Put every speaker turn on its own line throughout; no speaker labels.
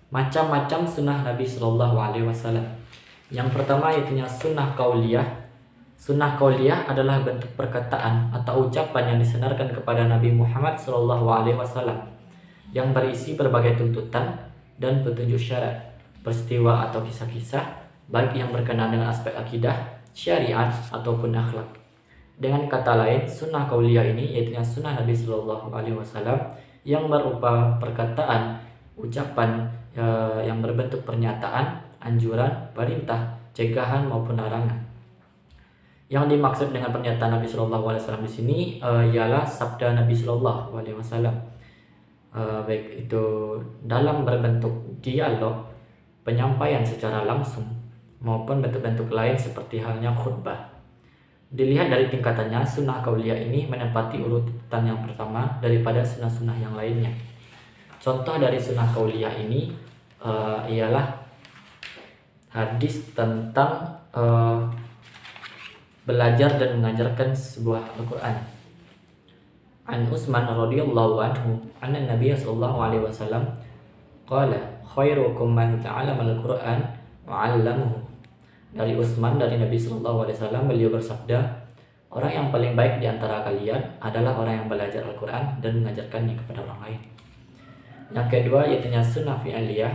Macam-macam sunnah Nabi Shallallahu Alaihi Wasallam. Yang pertama yaitu sunnah qauliyah. Sunnah qauliyah adalah bentuk perkataan atau ucapan yang disandarkan kepada Nabi Muhammad Shallallahu Alaihi Wasallam yang berisi berbagai tuntutan dan petunjuk syariat, peristiwa atau kisah-kisah, baik yang berkenaan dengan aspek akidah, syariat ataupun akhlak. Dengan kata lain, sunnah qauliyah ini yaitu sunnah Nabi Shallallahu Alaihi Wasallam yang berupa perkataan, ucapan yang berbentuk pernyataan, anjuran, perintah, cegahan maupun larangan. Yang dimaksud dengan pernyataan Nabi Shallallahu Alaihi Wasallam di sini ialah sabda Nabi Shallallahu Alaihi Wasallam, baik itu dalam berbentuk dialog, penyampaian secara langsung maupun bentuk-bentuk lain seperti halnya khutbah. Dilihat dari tingkatannya, sunnah qauliyah ini menempati urutan yang pertama daripada sunnah-sunnah yang lainnya. Contoh dari sunnah qauliyah ini ialah hadis tentang belajar dan mengajarkan sebuah Al-Quran. An Utsman radhiyallahu anhu anna Nabiy sallallahu alaihi wasallam qala khairukum man ta'allama al-Quran wa 'allamahu. Dari Utsman dari Nabi sallallahu alaihi wasallam, beliau bersabda, orang yang paling baik di antara kalian adalah orang yang belajar Al-Quran dan mengajarkannya kepada orang lain. Yang kedua yaitu sunnah fi'liyah.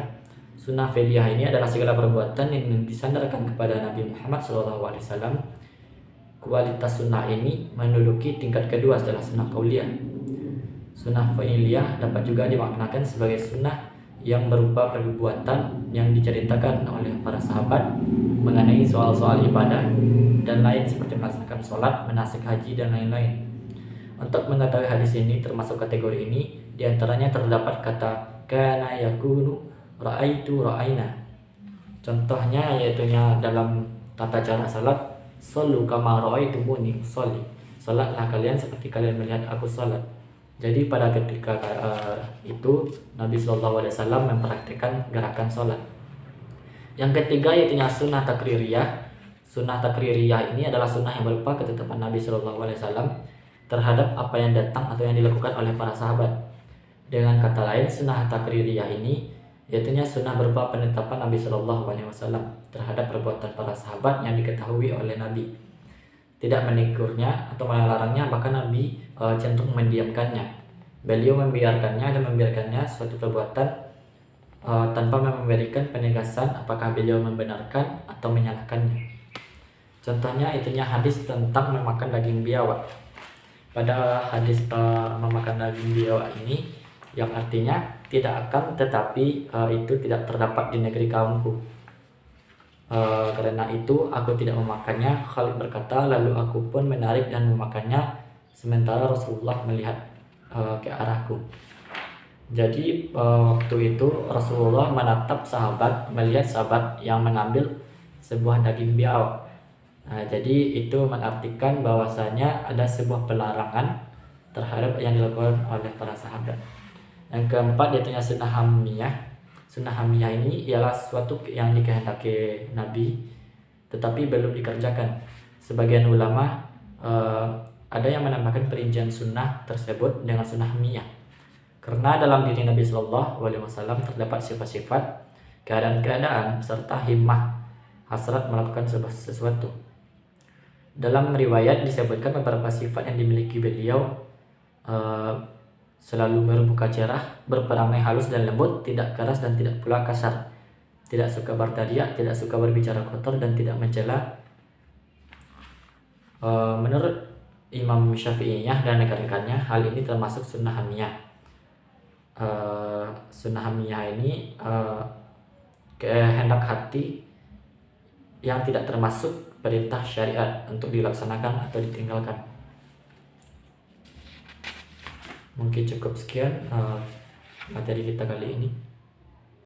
Sunnah fi'liyah ini adalah segala perbuatan yang disandarkan kepada Nabi Muhammad SAW. Kualitas sunnah ini menduduki tingkat kedua setelah sunnah qauliyah. Sunnah fi'liyah dapat juga dimaknakan sebagai sunnah yang berupa perbuatan yang diceritakan oleh para sahabat mengenai soal-soal ibadah dan lain seperti melaksanakan sholat, manasik haji dan lain-lain. Untuk mengetahui hadis ini termasuk kategori ini, diantaranya terdapat kata kana yakunu ra'aitu ra'aina. Contohnya yaitu dalam tata cara salat, sallu kama ra'aitumuni usolli. Salatlah kalian seperti kalian melihat aku salat. Jadi pada ketika itu Nabi Shallallahu Alaihi Wasallam mempraktikkan gerakan salat. Yang ketiga yaitu sunnah takririyah. Sunnah takririyah ini adalah sunnah yang berupa ketetapan Nabi Shallallahu Alaihi Wasallam terhadap apa yang datang atau yang dilakukan oleh para sahabat. Dengan kata lain, sunnah takririyah ini yaitu sunnah berupa penetapan Nabi Shallallahu Alaihi Wasallam terhadap perbuatan para sahabat yang diketahui oleh Nabi, tidak menegurnya atau melarangnya, bahkan Nabi cenderung mendiamkannya. Beliau membiarkannya dan membiarkannya suatu perbuatan tanpa memberikan penegasan apakah beliau membenarkan atau menyalahkannya. Contohnya itunya hadis tentang memakan daging biawak. Pada hadis memakan daging biawak ini yang artinya tidak akan, tetapi itu tidak terdapat di negeri kaumku. Karena itu aku tidak memakannya. Khalid berkata, lalu aku pun menarik dan memakannya sementara Rasulullah melihat ke arahku. Jadi waktu itu Rasulullah menatap sahabat, melihat sahabat yang mengambil sebuah daging biawak. Jadi itu mengartikan bahwasanya ada sebuah pelarangan terhadap yang dilakukan oleh para sahabat. Yang keempat yaitu sunnah hamiyah. Sunnah hamiyah ini ialah suatu yang dikehendaki Nabi tetapi belum dikerjakan. Sebagian ulama ada yang menambahkan perincian sunnah tersebut dengan sunnah hamiyah, karena dalam diri Nabi Shallallahu Alaihi Wasallam terdapat sifat-sifat, keadaan-keadaan serta himmah, hasrat melakukan sesuatu. Dalam riwayat disebutkan beberapa sifat yang dimiliki beliau, selalu bermuka cerah, berperangai halus dan lembut, tidak keras dan tidak pula kasar, tidak suka bertariak, tidak suka berbicara kotor dan tidak mencela. Menurut Imam Syafi'iyah dan rekan-rekannya, hal ini termasuk sunnah hamiyah. Sunnah hamiyah ini kehendak hati yang tidak termasuk perintah syariat untuk dilaksanakan atau ditinggalkan. Mungkin cukup sekian materi kita kali ini.